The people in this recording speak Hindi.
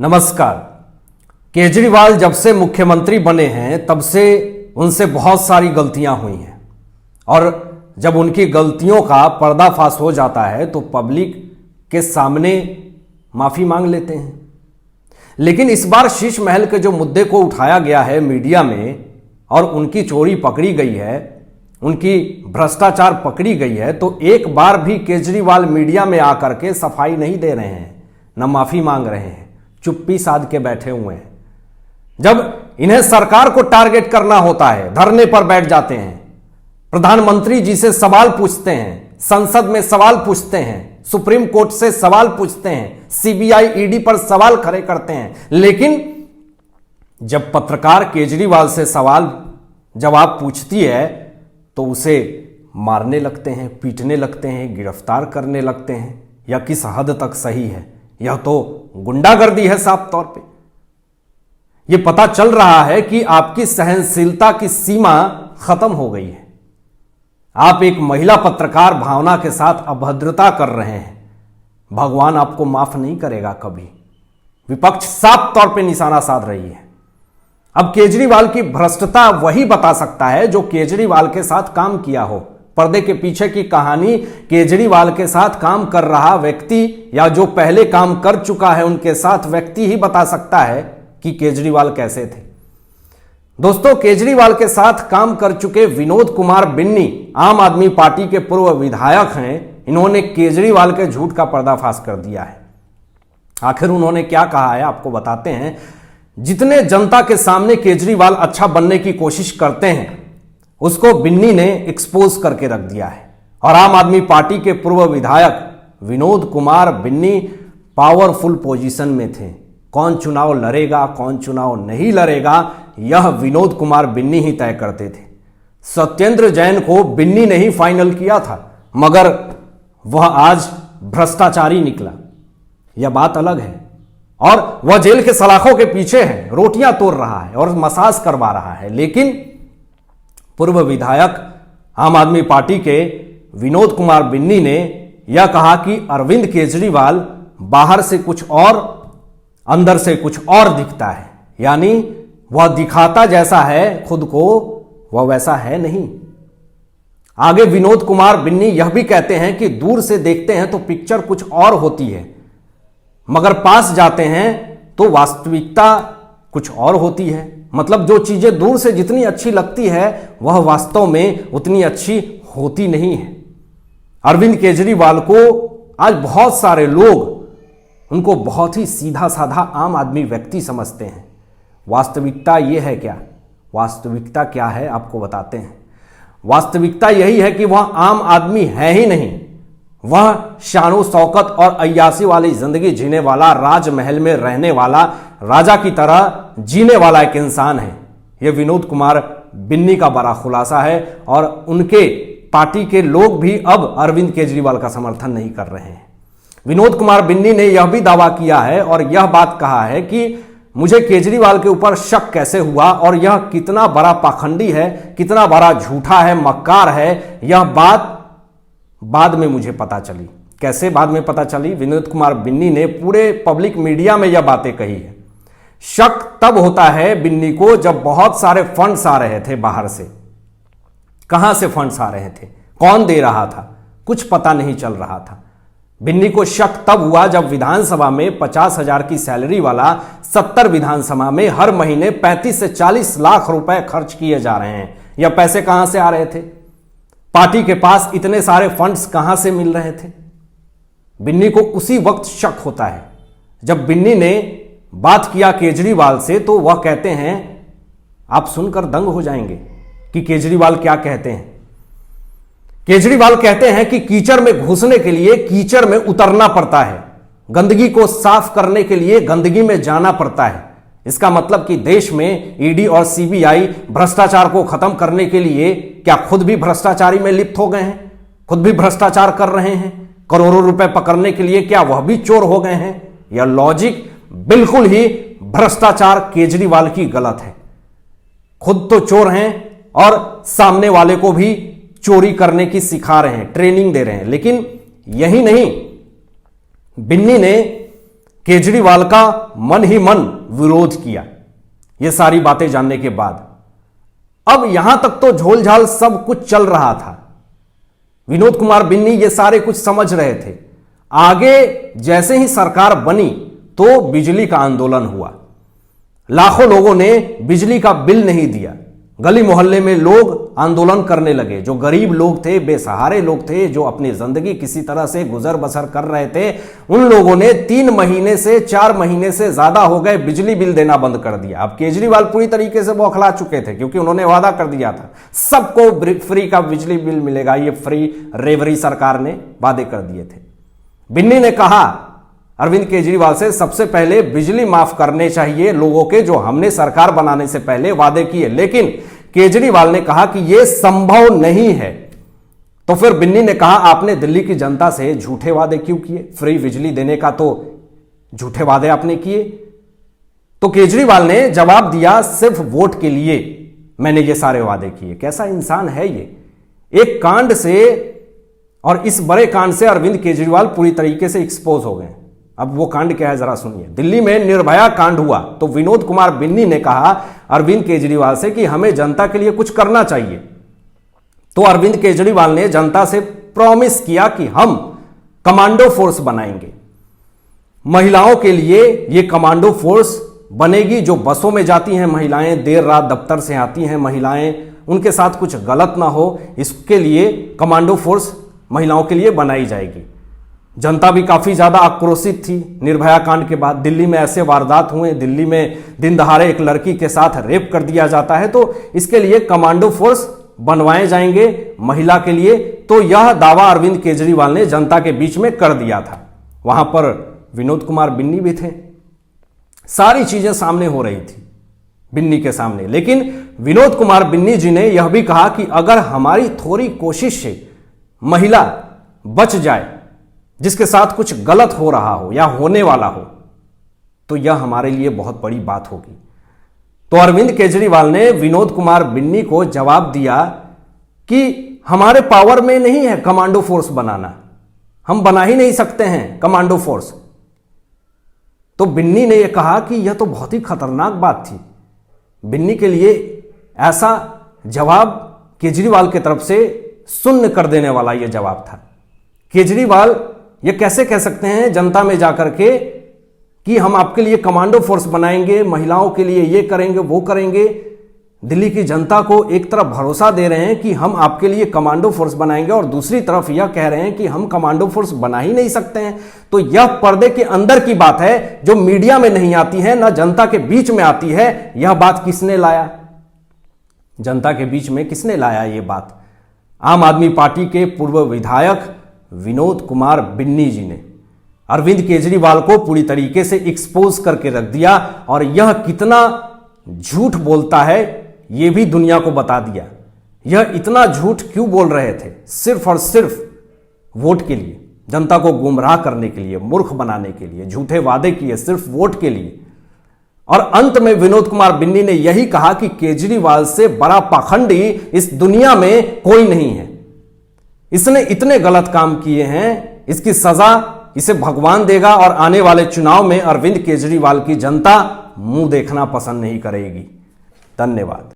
नमस्कार। केजरीवाल जब से मुख्यमंत्री बने हैं तब से उनसे बहुत सारी गलतियां हुई हैं और जब उनकी गलतियों का पर्दाफाश हो जाता है तो पब्लिक के सामने माफी मांग लेते हैं। लेकिन इस बार शीश महल के जो मुद्दे को उठाया गया है मीडिया में और उनकी चोरी पकड़ी गई है, उनकी भ्रष्टाचार पकड़ी गई है, तो एक बार भी केजरीवाल मीडिया में आकर के सफाई नहीं दे रहे हैं, न माफी मांग रहे हैं, चुप्पी साध के बैठे हुए हैं। जब इन्हें सरकार को टारगेट करना होता है धरने पर बैठ जाते हैं, प्रधानमंत्री जी से सवाल पूछते हैं, संसद में सवाल पूछते हैं, सुप्रीम कोर्ट से सवाल पूछते हैं, सीबीआई ईडी पर सवाल खड़े करते हैं। लेकिन जब पत्रकार केजरीवाल से सवाल जवाब पूछती है तो उसे मारने लगते हैं, पीटने लगते हैं, गिरफ्तार करने लगते हैं। यह किस हद तक सही है? यह तो गुंडागर्दी है साफ तौर पे। यह पता चल रहा है कि आपकी सहनशीलता की सीमा खत्म हो गई है। आप एक महिला पत्रकार भावना के साथ अभद्रता कर रहे हैं, भगवान आपको माफ नहीं करेगा कभी। विपक्ष साफ तौर पे निशाना साध रही है। अब केजरीवाल की भ्रष्टता वही बता सकता है जो केजरीवाल के साथ काम किया हो। पर्दे के पीछे की कहानी केजरीवाल के साथ काम कर रहा व्यक्ति या जो पहले काम कर चुका है उनके साथ व्यक्ति ही बता सकता है कि केजरीवाल कैसे थे। दोस्तों, केजरीवाल के साथ काम कर चुके विनोद कुमार बिन्नी आम आदमी पार्टी के पूर्व विधायक हैं। इन्होंने केजरीवाल के झूठ का पर्दाफाश कर दिया है। आखिर उन्होंने क्या कहा है आपको बताते हैं। जितने जनता के सामने केजरीवाल अच्छा बनने की कोशिश करते हैं उसको बिन्नी ने एक्सपोज करके रख दिया है। और आम आदमी पार्टी के पूर्व विधायक विनोद कुमार बिन्नी पावरफुल पोजीशन में थे। कौन चुनाव लड़ेगा, कौन चुनाव नहीं लड़ेगा, यह विनोद कुमार बिन्नी ही तय करते थे। सत्येंद्र जैन को बिन्नी ने ही फाइनल किया था, मगर वह आज भ्रष्टाचारी निकला, यह बात अलग है। और वह जेल के सलाखों के पीछे है, रोटियां तोड़ रहा है और मसाज करवा रहा है। लेकिन पूर्व विधायक आम आदमी पार्टी के विनोद कुमार बिन्नी ने यह कहा कि अरविंद केजरीवाल बाहर से कुछ और अंदर से कुछ और दिखता है, यानी वह दिखाता जैसा है खुद को वह वैसा है नहीं। आगे विनोद कुमार बिन्नी यह भी कहते हैं कि दूर से देखते हैं तो पिक्चर कुछ और होती है, मगर पास जाते हैं तो वास्तविकता कुछ और होती है। मतलब जो चीजें दूर से जितनी अच्छी लगती है वह वास्तव में उतनी अच्छी होती नहीं है। अरविंद केजरीवाल को आज बहुत सारे लोग उनको बहुत ही सीधा साधा आम आदमी व्यक्ति समझते हैं। वास्तविकता यह है क्या? वास्तविकता क्या है आपको बताते हैं। वास्तविकता यही है कि वह आम आदमी है ही नहीं, वह शानो शौकत और अय्यासी वाली जिंदगी जीने वाला, राजमहल में रहने वाला, राजा की तरह जीने वाला एक इंसान है। यह विनोद कुमार बिन्नी का बड़ा खुलासा है और उनके पार्टी के लोग भी अब अरविंद केजरीवाल का समर्थन नहीं कर रहे हैं। विनोद कुमार बिन्नी ने यह भी दावा किया है और यह बात कहा है कि मुझे केजरीवाल के ऊपर शक कैसे हुआ और यह कितना बड़ा पाखंडी है, कितना बड़ा झूठा है, मक्कार है, यह बात बाद में मुझे पता चली। कैसे बाद में पता चली? विनोद कुमार बिन्नी ने पूरे पब्लिक मीडिया में यह बातें कही है। शक तब होता है बिन्नी को जब बहुत सारे फंड्स आ रहे थे बाहर से। कहां से फंड्स आ रहे थे, कौन दे रहा था, कुछ पता नहीं चल रहा था। बिन्नी को शक तब हुआ जब विधानसभा में 50,000 की सैलरी वाला 70 विधानसभा में हर महीने 35 से 40 लाख रुपए खर्च किए जा रहे हैं। यह पैसे कहां से आ रहे थे? पार्टी के पास इतने सारे फंड्स कहां से मिल रहे थे? बिन्नी को उसी वक्त शक होता है। जब बिन्नी ने बात किया केजरीवाल से तो वह कहते हैं, आप सुनकर दंग हो जाएंगे कि केजरीवाल क्या कहते हैं। केजरीवाल कहते हैं कि कीचड़ में घुसने के लिए कीचड़ में उतरना पड़ता है, गंदगी को साफ करने के लिए गंदगी में जाना पड़ता है। इसका मतलब कि देश में ईडी और सीबीआई भ्रष्टाचार को खत्म करने के लिए क्या खुद भी भ्रष्टाचारी में लिप्त हो गए हैं, खुद भी भ्रष्टाचार कर रहे हैं? करोड़ों रुपए पकड़ने के लिए क्या वह भी चोर हो गए हैं? यह लॉजिक बिल्कुल ही भ्रष्टाचार केजरीवाल की गलत है। खुद तो चोर हैं और सामने वाले को भी चोरी करने की सिखा रहे हैं, ट्रेनिंग दे रहे हैं। लेकिन यही नहीं, बिन्नी ने केजरीवाल का मन ही मन विरोध किया। ये सारी बातें जानने के बाद अब यहां तक तो झोलझाल सब कुछ चल रहा था। विनोद कुमार बिन्नी ये सारे कुछ समझ रहे थे। आगे जैसे ही सरकार बनी तो बिजली का आंदोलन हुआ। लाखों लोगों ने बिजली का बिल नहीं दिया। गली मोहल्ले में लोग आंदोलन करने लगे। जो गरीब लोग थे, बेसहारे लोग थे, जो अपनी जिंदगी किसी तरह से गुजर बसर कर रहे थे, उन लोगों ने 3 महीने से 4 महीने से ज्यादा हो गए बिजली बिल देना बंद कर दिया। अब केजरीवाल पूरी तरीके से बौखला चुके थे क्योंकि उन्होंने वादा कर दिया था सबको फ्री का बिजली बिल मिलेगा। ये फ्री रेवरी सरकार ने वादे कर दिए थे। बिन्नी ने कहा अरविंद केजरीवाल से सबसे पहले बिजली माफ करने चाहिए लोगों के, जो हमने सरकार बनाने से पहले वादे किए। लेकिन केजरीवाल ने कहा कि यह संभव नहीं है। तो फिर बिन्नी ने कहा आपने दिल्ली की जनता से झूठे वादे क्यों किए? फ्री बिजली देने का तो झूठे वादे आपने किए। तो केजरीवाल ने जवाब दिया सिर्फ वोट के लिए मैंने ये सारे वादे किए। कैसा इंसान है ये? एक कांड से और इस बड़े कांड से अरविंद केजरीवाल पूरी तरीके से एक्सपोज हो गए। अब वो कांड क्या है जरा सुनिए। दिल्ली में निर्भया कांड हुआ तो विनोद कुमार बिन्नी ने कहा अरविंद केजरीवाल से कि हमें जनता के लिए कुछ करना चाहिए। तो अरविंद केजरीवाल ने जनता से प्रॉमिस किया कि हम कमांडो फोर्स बनाएंगे। महिलाओं के लिए ये कमांडो फोर्स बनेगी। जो बसों में जाती हैं महिलाएं, देर रात दफ्तर से आती हैं महिलाएं, उनके साथ कुछ गलत ना हो, इसके लिए कमांडो फोर्स महिलाओं के लिए बनाई जाएगी। जनता भी काफी ज्यादा आक्रोशित थी निर्भया कांड के बाद। दिल्ली में ऐसे वारदात हुए, दिल्ली में दिन दहाड़े एक लड़की के साथ रेप कर दिया जाता है, तो इसके लिए कमांडो फोर्स बनवाए जाएंगे महिला के लिए। तो यह दावा अरविंद केजरीवाल ने जनता के बीच में कर दिया था। वहां पर विनोद कुमार बिन्नी भी थे। सारी चीजें सामने हो रही थी बिन्नी के सामने। लेकिन विनोद कुमार बिन्नी जी ने यह भी कहा कि अगर हमारी थोड़ी कोशिश से महिला बच जाए जिसके साथ कुछ गलत हो रहा हो या होने वाला हो, तो यह हमारे लिए बहुत बड़ी बात होगी। तो अरविंद केजरीवाल ने विनोद कुमार बिन्नी को जवाब दिया कि हमारे पावर में नहीं है कमांडो फोर्स बनाना, हम बना ही नहीं सकते हैं कमांडो फोर्स। तो बिन्नी ने यह कहा कि यह तो बहुत ही खतरनाक बात थी। बिन्नी के लिए ऐसा जवाब केजरीवाल की तरफ से शून्य कर देने वाला यह जवाब था। केजरीवाल ये कैसे कह सकते हैं जनता में जाकर के कि हम आपके लिए कमांडो फोर्स बनाएंगे, महिलाओं के लिए ये करेंगे वो करेंगे। दिल्ली की जनता को एक तरफ भरोसा दे रहे हैं कि हम आपके लिए कमांडो फोर्स बनाएंगे और दूसरी तरफ यह कह रहे हैं कि हम कमांडो फोर्स बना ही नहीं सकते हैं। तो यह पर्दे के अंदर की बात है जो मीडिया में नहीं आती है, ना जनता के बीच में आती है। यह बात किसने लाया? जनता के बीच में किसने लाया यह बात? आम आदमी पार्टी के पूर्व विधायक विनोद कुमार बिन्नी जी ने अरविंद केजरीवाल को पूरी तरीके से एक्सपोज करके रख दिया। और यह कितना झूठ बोलता है यह भी दुनिया को बता दिया। यह इतना झूठ क्यों बोल रहे थे? सिर्फ और सिर्फ वोट के लिए, जनता को गुमराह करने के लिए, मूर्ख बनाने के लिए झूठे वादे किए सिर्फ वोट के लिए। और अंत में विनोद कुमार बिन्नी ने यही कहा कि केजरीवाल से बड़ा पाखंडी इस दुनिया में कोई नहीं है। इसने इतने गलत काम किए हैं, इसकी सजा इसे भगवान देगा और आने वाले चुनाव में अरविंद केजरीवाल की जनता मुंह देखना पसंद नहीं करेगी। धन्यवाद।